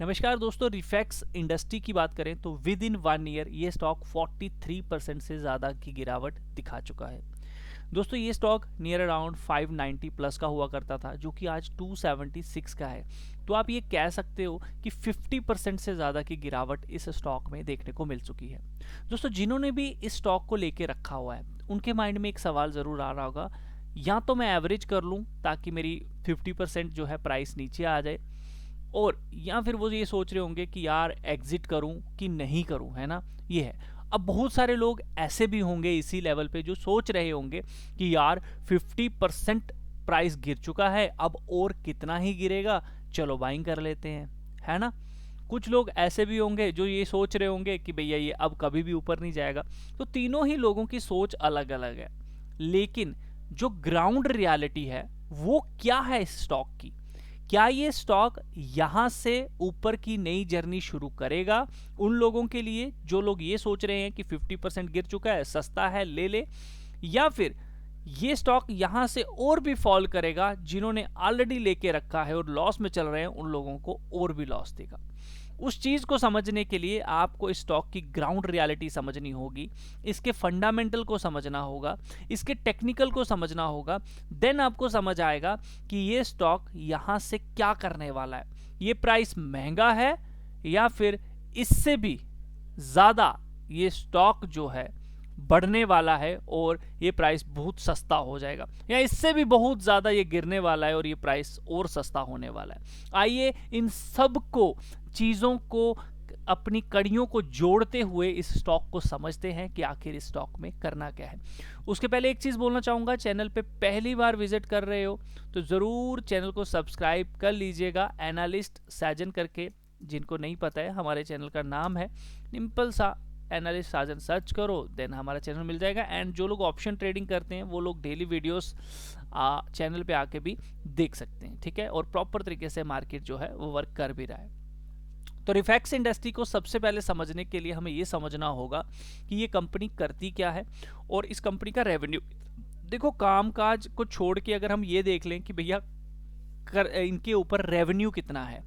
नमस्कार दोस्तों, रिफैक्स इंडस्ट्री की बात करें तो विद इन 1 ईयर ये स्टॉक 43% से ज़्यादा की गिरावट दिखा चुका है। दोस्तों ये स्टॉक नियर अराउंड 590 प्लस का हुआ करता था, जो कि आज 276 का है। तो आप ये कह सकते हो कि 50% से ज़्यादा की गिरावट इस स्टॉक में देखने को मिल चुकी है। दोस्तों जिन्होंने भी इस स्टॉक को लेके रखा हुआ है उनके माइंड में एक सवाल ज़रूर आ रहा होगा, या तो मैं एवरेज कर लूँ ताकि मेरी 50% जो है प्राइस नीचे आ जाए, और या फिर वो ये सोच रहे होंगे कि यार एग्जिट करूं कि नहीं करूं, है ना। ये है। अब बहुत सारे लोग ऐसे भी होंगे इसी लेवल पे जो सोच रहे होंगे कि यार 50% प्राइस गिर चुका है, अब और कितना ही गिरेगा, चलो बाइंग कर लेते हैं, है ना। कुछ लोग ऐसे भी होंगे जो ये सोच रहे होंगे कि भैया ये अब कभी भी ऊपर नहीं जाएगा। तो तीनों ही लोगों की सोच अलग अलग है, लेकिन जो ग्राउंड रियलिटी है वो क्या है इस स्टॉक की। क्या ये स्टॉक यहां से ऊपर की नई जर्नी शुरू करेगा उन लोगों के लिए जो लोग ये सोच रहे हैं कि 50% गिर चुका है, सस्ता है, ले ले, या फिर ये स्टॉक यहां से और भी फॉल करेगा, जिन्होंने ऑलरेडी लेके रखा है और लॉस में चल रहे हैं उन लोगों को और भी लॉस देगा। उस चीज को समझने के लिए आपको इस स्टॉक की ग्राउंड रियलिटी समझनी होगी, इसके फंडामेंटल को समझना होगा, इसके टेक्निकल को समझना होगा। देन आपको समझ आएगा कि ये स्टॉक यहां से क्या करने वाला है। ये प्राइस महंगा है या फिर इससे भी ज्यादा ये स्टॉक जो है बढ़ने वाला है और ये प्राइस बहुत सस्ता हो जाएगा, या इससे भी बहुत ज़्यादा ये गिरने वाला है और ये प्राइस और सस्ता होने वाला है। आइए इन सब को चीज़ों को अपनी कड़ियों को जोड़ते हुए इस स्टॉक को समझते हैं कि आखिर इस स्टॉक में करना क्या है। उसके पहले एक चीज़ बोलना चाहूँगा, चैनल पे पहली बार विजिट कर रहे हो तो ज़रूर चैनल को सब्सक्राइब कर लीजिएगा, एनालिस्ट साजन करके। जिनको नहीं पता है, हमारे चैनल का नाम है निम्पल सा एनालिस्ट साजन, सर्च करो देन हमारा चैनल मिल जाएगा। एंड जो लोग ऑप्शन ट्रेडिंग करते हैं वो लोग डेली वीडियोस चैनल पे आके भी देख सकते हैं, ठीक है। और प्रॉपर तरीके से मार्केट जो है वो वर्क कर भी रहा है। तो रिफैक्स इंडस्ट्री को सबसे पहले समझने के लिए हमें ये समझना होगा कि ये कंपनी करती क्या है और इस कंपनी का रेवेन्यू। देखो, कामकाज को छोड़ के अगर हम ये देख लें कि भैया इनके ऊपर रेवेन्यू कितना है,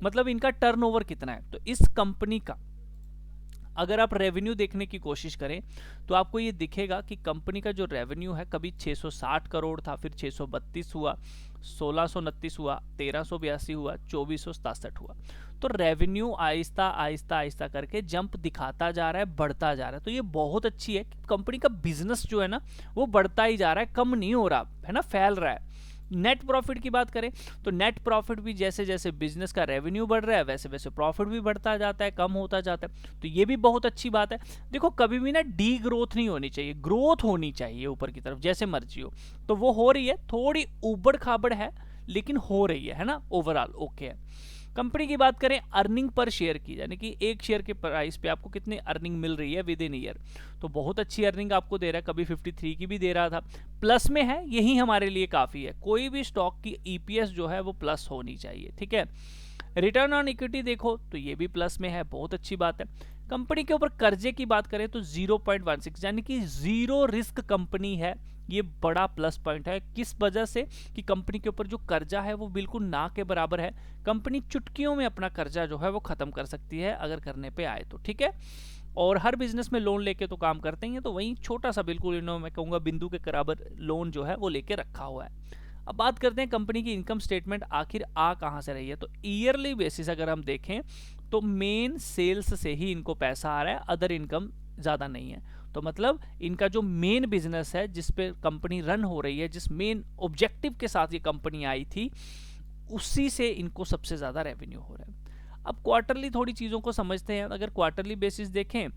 मतलब इनका टर्नओवर कितना है, तो इस कंपनी का अगर आप रेवेन्यू देखने की कोशिश करें तो आपको ये दिखेगा कि कंपनी का जो रेवेन्यू है कभी 660 करोड़ था, फिर 632 हुआ, 1629 हुआ, 1382 हुआ, 2467 हुआ। तो रेवेन्यू आहिस्ता आहिस्ता आहिस्ता करके जंप दिखाता जा रहा है, बढ़ता जा रहा है। तो ये बहुत अच्छी है कि कंपनी का बिजनेस जो है ना वो बढ़ता ही जा रहा है, कम नहीं हो रहा है ना, फैल रहा है। नेट प्रॉफिट की बात करें तो नेट प्रॉफिट भी जैसे जैसे बिजनेस का रेवेन्यू बढ़ रहा है वैसे वैसे प्रॉफिट भी बढ़ता जाता है, कम होता जाता है। तो ये भी बहुत अच्छी बात है। देखो, कभी भी ना डी ग्रोथ नहीं होनी चाहिए, ग्रोथ होनी चाहिए ऊपर की तरफ, जैसे मर्जी हो। तो वो हो रही है, थोड़ी उबड़ खाबड़ है लेकिन हो रही है ना, ओवरऑल ओके है। कंपनी की बात करें अर्निंग पर शेयर की, यानी कि एक शेयर के प्राइस पे आपको कितनी अर्निंग मिल रही है विद इन ईयर, तो बहुत अच्छी अर्निंग आपको दे रहा है। कभी 53 की भी दे रहा था, प्लस में है, यही हमारे लिए काफ़ी है। कोई भी स्टॉक की ईपीएस जो है वो प्लस होनी चाहिए, ठीक है। रिटर्न ऑन इक्विटी देखो तो ये भी प्लस में है, बहुत अच्छी बात है। कंपनी के ऊपर कर्जे की बात करें तो 0.16, यानी कि जीरो रिस्क कंपनी है। ये बड़ा प्लस पॉइंट है। किस वजह से? कि कंपनी के ऊपर जो कर्जा है वो बिल्कुल ना के बराबर है। कंपनी चुटकियों में अपना कर्जा जो है वो खत्म कर सकती है अगर करने पे आए तो, ठीक है। और हर बिजनेस में लोन लेके तो काम करते ही हैं, तो वहीं छोटा सा बिल्कुल इन्होंने, मैं कहूँगा बिंदु के बराबर लोन जो है वो लेके रखा हुआ है। अब बात करते हैं कंपनी की इनकम स्टेटमेंट आखिर आ कहाँ से रही है। तो ईयरली बेसिस अगर हम देखें तो मेन सेल्स से ही इनको पैसा आ रहा है, अदर इनकम ज़्यादा नहीं है। तो मतलब इनका जो मेन बिजनेस है जिस पे कंपनी रन हो रही है, जिस मेन ऑब्जेक्टिव के साथ ये कंपनी आई थी, उसी से इनको सबसे ज़्यादा रेवेन्यू हो रहा है। अब क्वार्टरली थोड़ी चीज़ों को समझते हैं। अगर क्वार्टरली बेसिस देखें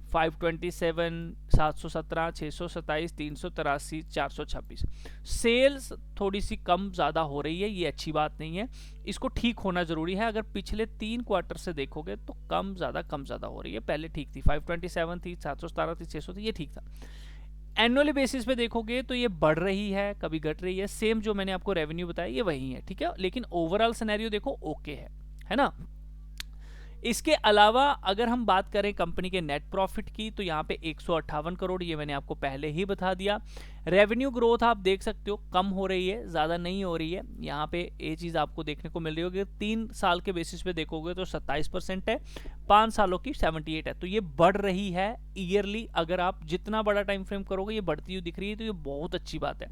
527, 717, 627, 383, 426, सेल्स थोड़ी सी कम ज़्यादा हो रही है, ये अच्छी बात नहीं है, इसको ठीक होना ज़रूरी है। अगर पिछले 3 क्वार्टर से देखोगे तो कम ज़्यादा हो रही है। पहले ठीक थी, 527 थी, 717 थी, 600 थी, ये ठीक था। एनुअली बेसिस पे देखोगे तो ये बढ़ रही है, कभी घट रही है। सेम जो मैंने आपको रेवेन्यू बताया ये वही है, ठीक है। लेकिन ओवरऑल सिनेरियो देखो ओके है ना। इसके अलावा अगर हम बात करें कंपनी के नेट प्रॉफिट की तो यहाँ पे 158 करोड़, ये मैंने आपको पहले ही बता दिया। रेवेन्यू ग्रोथ आप देख सकते हो कम हो रही है, ज़्यादा नहीं हो रही है। यहाँ पे ये चीज़ आपको देखने को मिल रही होगी। 3 साल के बेसिस पे देखोगे तो 27% है, 5 सालों की 78 है। तो ये बढ़ रही है ईयरली, अगर आप जितना बड़ा टाइम फ्रेम करोगे ये बढ़ती हुई दिख रही है, तो ये बहुत अच्छी बात है।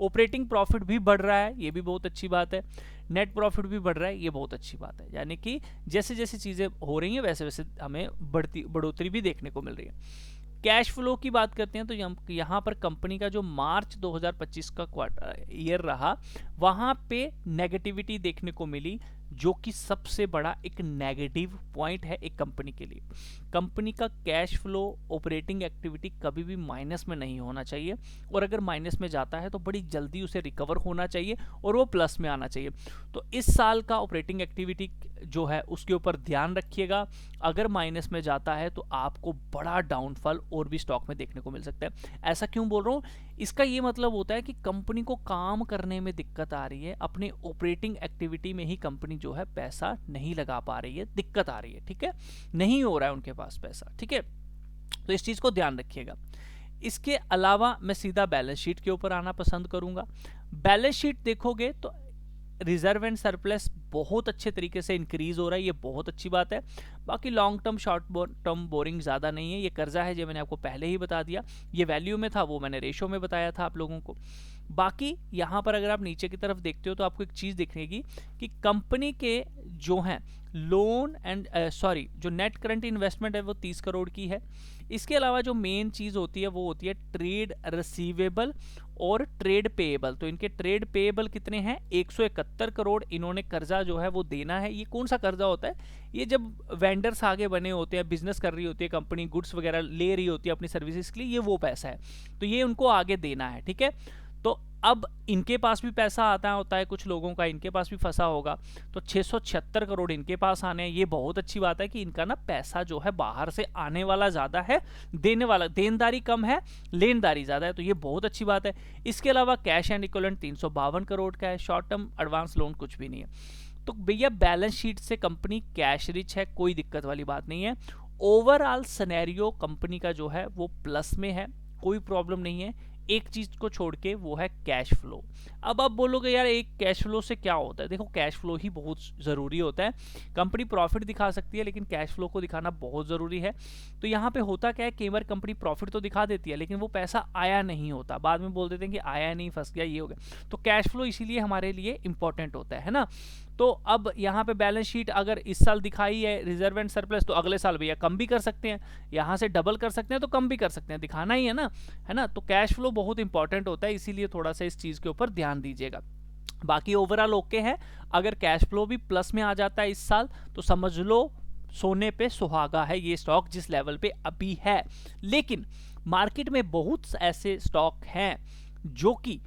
ऑपरेटिंग प्रॉफिट भी बढ़ रहा है, ये भी बहुत अच्छी बात है। नेट प्रॉफिट भी बढ़ रहा है, ये बहुत अच्छी बात है। यानी कि जैसे जैसे चीज़ें हो रही हैं वैसे वैसे हमें बढ़ोतरी भी देखने को मिल रही है। कैश फ्लो की बात करते हैं तो यहाँ पर कंपनी का जो मार्च 2025 का क्वार्टर ईयर रहा, वहाँ पे नेगेटिविटी देखने को मिली, जो कि सबसे बड़ा एक नेगेटिव पॉइंट है एक कंपनी के लिए। कंपनी का कैश फ्लो ऑपरेटिंग एक्टिविटी कभी भी माइनस में नहीं होना चाहिए, और अगर माइनस में जाता है तो बड़ी जल्दी उसे रिकवर होना चाहिए और वो प्लस में आना चाहिए। तो इस साल का ऑपरेटिंग एक्टिविटी जो है उसके ऊपर ध्यान रखिएगा। अगर माइनस में जाता है तो आपको बड़ा डाउनफॉल और भी स्टॉक में देखने को मिल सकता है। ऐसा क्यों बोल रहा हूँ? इसका ये मतलब होता है कि कंपनी को काम करने में दिक्कत आ रही है, अपने ऑपरेटिंग एक्टिविटी में ही कंपनी जो है पैसा नहीं लगा पा रही है, दिक्कत आ रही है, ठीक है, नहीं हो रहा है उनके पास पैसा, ठीक है। तो इस चीज को ध्यान रखिएगा। इसके अलावा मैं सीधा बैलेंस शीट के ऊपर आना पसंद करूंगा। बैलेंस शीट देखोगे तो रिजर्व एंड सरप्लस बहुत अच्छे तरीके से इंक्रीज हो रहा है, ये बहुत अच्छी बात है। बाकी long term short term borrowing ज़्यादा नहीं है, ये कर्जा है जो मैंने आपको पहले ही बता दिया। ये वैल्यू में था, वो मैंने रेशो में बताया था आप लोगों को। बाकी यहाँ पर अगर आप नीचे की तरफ देखते हो तो आपको एक चीज़ दिखेगी कि कंपनी के जो हैं लोन एंड जो नेट करंट इन्वेस्टमेंट है वो 30 करोड़ की है। इसके अलावा जो मेन चीज़ होती है वो होती है ट्रेड रिसीवेबल और ट्रेड पेएबल। तो इनके ट्रेड पेएबल कितने हैं? 171 करोड़ इन्होंने कर्जा जो है वो देना है। ये कौन सा कर्जा होता है? ये जब वेंडर्स आगे बने होते हैं, बिजनेस कर रही होती है कंपनी, गुड्स वगैरह ले रही होती है अपनी सर्विसेज के लिए, ये वो पैसा है, तो ये उनको आगे देना है, ठीक है। तो अब इनके पास भी पैसा आता होता है, कुछ लोगों का इनके पास भी फंसा होगा, तो 676 करोड़ इनके पास आने हैं। ये बहुत अच्छी बात है कि इनका ना पैसा जो है बाहर से आने वाला ज़्यादा है, देने वाला देनदारी कम है, लेनदारी ज़्यादा है, तो ये बहुत अच्छी बात है। इसके अलावा कैश एंड इक्विवेलेंट 352 करोड़ का है, शॉर्ट टर्म एडवांस लोन कुछ भी नहीं है। तो भैया बैलेंस शीट से कंपनी कैश रिच है, कोई दिक्कत वाली बात नहीं है। ओवरऑल सिनेरियो कंपनी का जो है वो प्लस में है, कोई प्रॉब्लम नहीं है। एक चीज को छोड़ के वो है कैश फ्लो। अब आप बोलोगे यार एक कैश फ्लो से क्या होता है? देखो कैश फ्लो ही बहुत ज़रूरी होता है। कंपनी प्रॉफिट दिखा सकती है लेकिन कैश फ्लो को दिखाना बहुत ज़रूरी है। तो यहाँ पे होता क्या है, कई बार कंपनी प्रॉफिट तो दिखा देती है लेकिन वो पैसा आया नहीं होता, बाद में बोल देते हैं कि आया नहीं, फंस गया, ये हो गया। तो कैश फ्लो इसीलिए हमारे लिए इंपॉर्टेंट होता है ना। तो अब यहाँ पे बैलेंस शीट अगर इस साल दिखाई है रिजर्व एंड सरप्लस, तो अगले साल भैया कम भी कर सकते हैं, यहाँ से डबल कर सकते हैं तो कम भी कर सकते हैं, दिखाना ही है ना। तो कैश फ्लो बहुत इंपॉर्टेंट होता है, इसीलिए थोड़ा सा इस चीज़ के ऊपर ध्यान दीजिएगा। बाकी ओवरऑल ओके है। अगर कैश फ्लो भी प्लस में आ जाता है इस साल तो समझ लो सोने पे सुहागा है ये स्टॉक जिस लेवल पे अभी है। लेकिन मार्केट में बहुत ऐसे स्टॉक हैं जो कि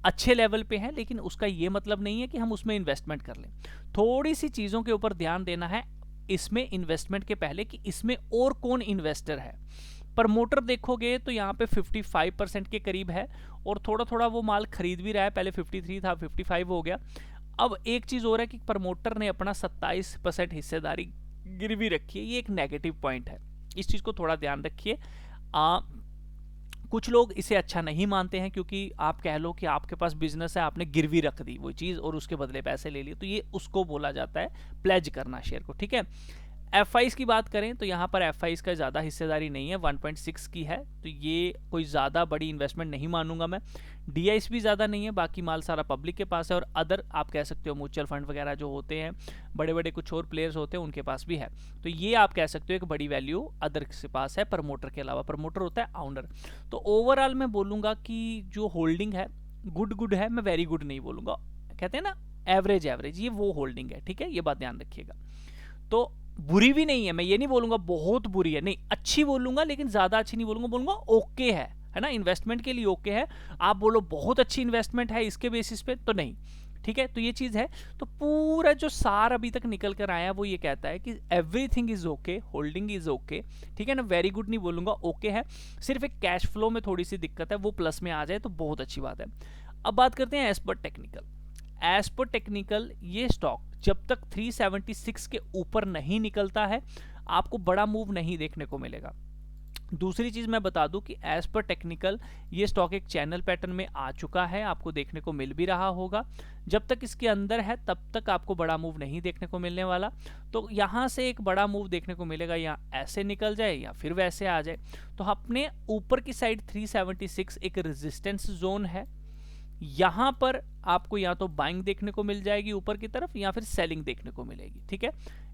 अच्छे लेवल पे हैं, लेकिन उसका ये मतलब नहीं है कि हम उसमें इन्वेस्टमेंट कर लें। थोड़ी सी चीज़ों के ऊपर ध्यान देना है इसमें इन्वेस्टमेंट के पहले कि इसमें और कौन इन्वेस्टर है। प्रमोटर देखोगे तो यहाँ पे 55% के करीब है और थोड़ा थोड़ा वो माल खरीद भी रहा है, पहले 53 था 55 हो गया। अब एक चीज़ हो रहा है कि प्रमोटर ने अपना 27% हिस्सेदारी गिरवी रखी है, ये एक नेगेटिव पॉइंट है, इस चीज़ को थोड़ा ध्यान रखिए। कुछ लोग इसे अच्छा नहीं मानते हैं क्योंकि आप कह लो कि आपके पास बिजनेस है, आपने गिरवी रख दी वो चीज़ और उसके बदले पैसे ले लिए, तो ये उसको बोला जाता है प्लेज करना शेयर को, ठीक है। F5 की बात करें तो यहाँ पर F5 का ज़्यादा हिस्सेदारी नहीं है, 1.6 की है, तो ये कोई ज़्यादा बड़ी इन्वेस्टमेंट नहीं मानूंगा मैं। DIS भी ज़्यादा नहीं है, बाकी माल सारा पब्लिक के पास है, और अदर आप कह सकते हो म्यूचुअल फंड वगैरह जो होते हैं, बड़े बड़े कुछ और प्लेयर्स होते हैं उनके पास भी है। तो ये आप कह सकते हो एक बड़ी वैल्यू अदर के पास है प्रमोटर के अलावा। प्रमोटर होता है ऑनर। तो ओवरऑल मैं बोलूँगा कि जो होल्डिंग है गुड है, मैं वेरी गुड नहीं बोलूँगा, कहते हैं ना एवरेज, ये वो होल्डिंग है, ठीक है, ये बात ध्यान रखिएगा। तो बुरी भी नहीं है, मैं ये नहीं बोलूंगा बहुत बुरी है, नहीं, अच्छी बोलूंगा लेकिन ज्यादा अच्छी नहीं बोलूंगा, बोलूंगा ओके है ना, इन्वेस्टमेंट के लिए ओके है। आप बोलो बहुत अच्छी इन्वेस्टमेंट है इसके बेसिस पे, तो नहीं, ठीक है। तो ये चीज है। तो पूरा जो सार अभी तक निकल कर आया वो ये कहता है कि everything is okay, holding is okay, ठीक है ना, वेरी गुड नहीं बोलूंगा, ओके है। सिर्फ एक कैश फ्लो में थोड़ी सी दिक्कत है, वो प्लस में आ जाए तो बहुत अच्छी बात है। अब बात करते हैं एज पर टेक्निकल ये स्टॉक जब तक 376 के ऊपर नहीं निकलता है आपको बड़ा मूव नहीं देखने को मिलेगा। दूसरी चीज मैं बता दूं कि एज पर टेक्निकल ये स्टॉक एक चैनल पैटर्न में आ चुका है, आपको देखने को मिल भी रहा होगा। जब तक इसके अंदर है तब तक आपको बड़ा मूव नहीं देखने को मिलने वाला। तो यहाँ से एक बड़ा मूव देखने को मिलेगा, या ऐसे निकल जाए या फिर वैसे आ जाए। तो अपने ऊपर की साइड 376 एक रेजिस्टेंस जोन है, यहां पर आपको या तो बाइंग देखने को मिल जाएगी ऊपर की तरफ, या फिर सेलिंग देखने को मिलेगी। ठीक है,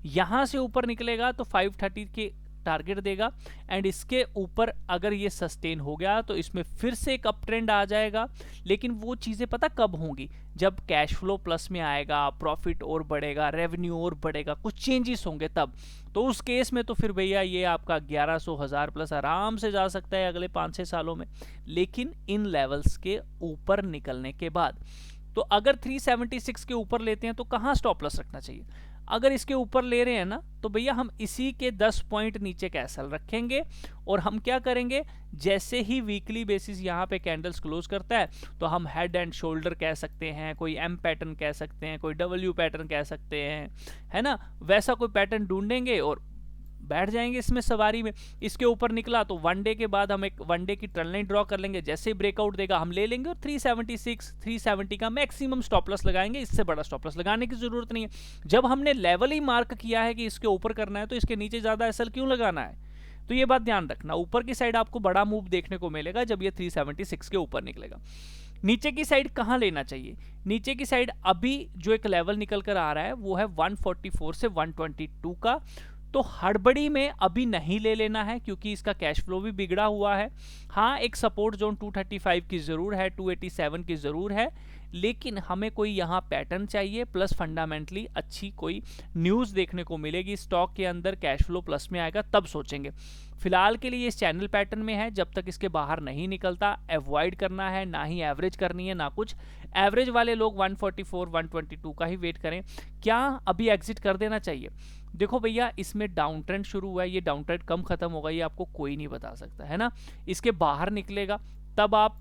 यहां से ऊपर निकलेगा तो 530 के टारगेट देगा, एंड इसके ऊपर अगर ये सस्टेन हो गया तो इसमें फिर से एक अप ट्रेंड आ जाएगा। लेकिन वो चीजें पता कब होंगी, जब कैश फ्लो प्लस में आएगा, प्रॉफिट और बढ़ेगा, रेवेन्यू और बढ़ेगा, कुछ चेंजेस होंगे तब। तो उस केस में तो फिर भैया ये आपका 1100 1000 प्लस आराम से जा सकता है अगले 5-6 सालों में, लेकिन इन लेवल्स के ऊपर निकलने के बाद। तो अगर 376 के ऊपर लेते हैं तो कहां स्टॉप लॉस रखना चाहिए? अगर इसके ऊपर ले रहे हैं ना, तो भैया हम इसी के 10 पॉइंट नीचे कैसल रखेंगे, और हम क्या करेंगे, जैसे ही वीकली बेसिस यहाँ पे कैंडल्स क्लोज करता है तो हम हेड एंड शोल्डर कह सकते हैं, कोई एम पैटर्न कह सकते हैं, कोई डब्ल्यू पैटर्न कह सकते हैं, है ना, वैसा कोई पैटर्न ढूंढेंगे और बैठ जाएंगे इसमें सवारी में। इसके ऊपर निकला तो वन डे के बाद हम एक वन डे की ट्रेंड लाइन ड्रॉ कर लेंगे, जैसे ही ब्रेकआउट देगा हम ले लेंगे और 376 370 का मैक्सिमम स्टॉप लॉस लगाएंगे, इससे बड़ा स्टॉप लॉस लगाने की जरूरत नहीं है। जब हमने लेवल ही मार्क किया है कि इसके ऊपर करना है तो इसके नीचे ज्यादा एसएल क्यों लगाना है? तो ये बात ध्यान रखना, ऊपर की साइड आपको बड़ा मूव देखने को मिलेगा जब ये 376 के ऊपर निकलेगा। नीचे की साइड कहां लेना चाहिए? नीचे की साइड अभी जो एक लेवल निकल कर आ रहा है वो है 144 से 122 का। तो हड़बड़ी में अभी नहीं ले लेना है, क्योंकि इसका कैश फ्लो भी बिगड़ा हुआ है। हाँ, एक सपोर्ट जोन 235 की जरूर है, 287 की जरूर है, लेकिन हमें कोई यहाँ पैटर्न चाहिए, प्लस फंडामेंटली अच्छी कोई न्यूज़ देखने को मिलेगी स्टॉक के अंदर, कैश फ्लो प्लस में आएगा तब सोचेंगे। फिलहाल के लिए इस चैनल पैटर्न में है, जब तक इसके बाहर नहीं निकलता अवॉइड करना है, ना ही एवरेज करनी है ना कुछ। एवरेज वाले लोग 144 122 का ही वेट करें। क्या अभी एग्जिट कर देना चाहिए? देखो भैया, इसमें डाउन ट्रेंड शुरू हुआ है, ये डाउन ट्रेंड कम खत्म होगा ये आपको कोई नहीं बता सकता, है ना। इसके बाहर निकलेगा तब आप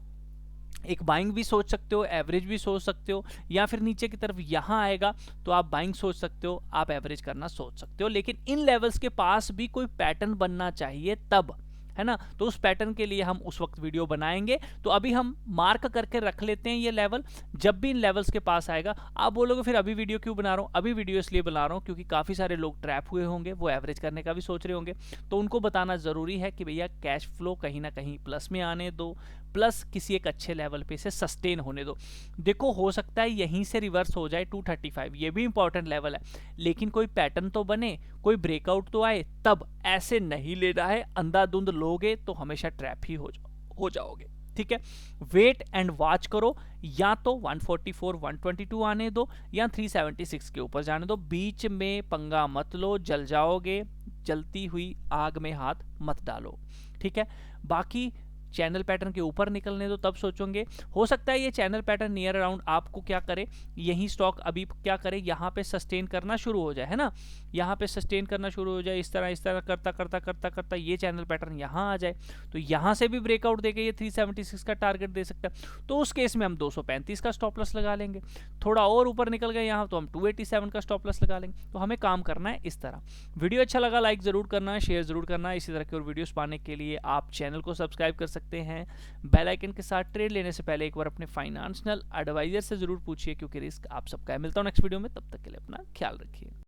एक बाइंग भी सोच सकते हो, एवरेज भी सोच सकते हो, या फिर नीचे की तरफ यहाँ आएगा तो आप बाइंग सोच सकते हो, आप एवरेज करना सोच सकते हो। लेकिन इन लेवल्स के पास भी कोई पैटर्न बनना चाहिए तब, है ना। तो उस पैटर्न के लिए हम उस वक्त वीडियो बनाएंगे। तो अभी हम मार्क करके रख लेते हैं ये लेवल, जब भी इन लेवल्स के पास आएगा। आप बोलोगे फिर अभी वीडियो क्यों बना रहा हूँ? अभी वीडियो इसलिए बना रहा हूँ क्योंकि काफ़ी सारे लोग ट्रैप हुए होंगे, वो एवरेज करने का भी सोच रहे होंगे, तो उनको बताना ज़रूरी है कि भैया कैश फ्लो कहीं ना कहीं प्लस में आने दो, प्लस किसी एक अच्छे लेवल पे से सस्टेन होने दो। देखो, हो सकता है यहीं से रिवर्स हो जाए 235, ये भी इंपॉर्टेंट लेवल है, लेकिन कोई पैटर्न तो बने, कोई ब्रेकआउट तो आए तब। ऐसे नहीं लेना है, अंधाधुंध लोगे तो हमेशा ट्रैप ही हो जाओगे। ठीक है, वेट एंड वॉच करो, या तो 144 122 आने दो या 376 के ऊपर जाने दो, बीच में पंगा मत लो, जल जाओगे, जलती हुई आग में हाथ मत डालो। ठीक है, बाकी चैनल पैटर्न के ऊपर निकलने दो तब सोचोगे। हो सकता है ये चैनल पैटर्न नियर अराउंड आपको क्या करे, यही स्टॉक अभी क्या करे, यहाँ पे सस्टेन करना शुरू हो जाए, है ना, यहाँ पे सस्टेन करना शुरू हो जाए, इस तरह करता करता करता करता ये चैनल पैटर्न यहाँ आ जाए, तो यहाँ से भी ब्रेकआउट देके ये 376 का टारगेट दे सकता है। तो उस केस में हम 235 का स्टॉप लॉस लगा लेंगे। थोड़ा और ऊपर निकल गए यहाँ तो हम 287 का स्टॉप लॉस लगा लेंगे। तो हमें काम करना है इस तरह। वीडियो अच्छा लगा लाइक जरूर करना है, शेयर जरूर करना है। इसी तरह के और वीडियोस पाने के लिए आप चैनल को सब्सक्राइब कर सकते हैं। बेल आइकन के साथ ट्रेड लेने से पहले एक बार अपने फाइनेंशियल एडवाइजर से जरूर पूछिए, क्योंकि रिस्क आप सबका है। मिलता हूं नेक्स्ट वीडियो में, तब तक के लिए अपना ख्याल रखिए।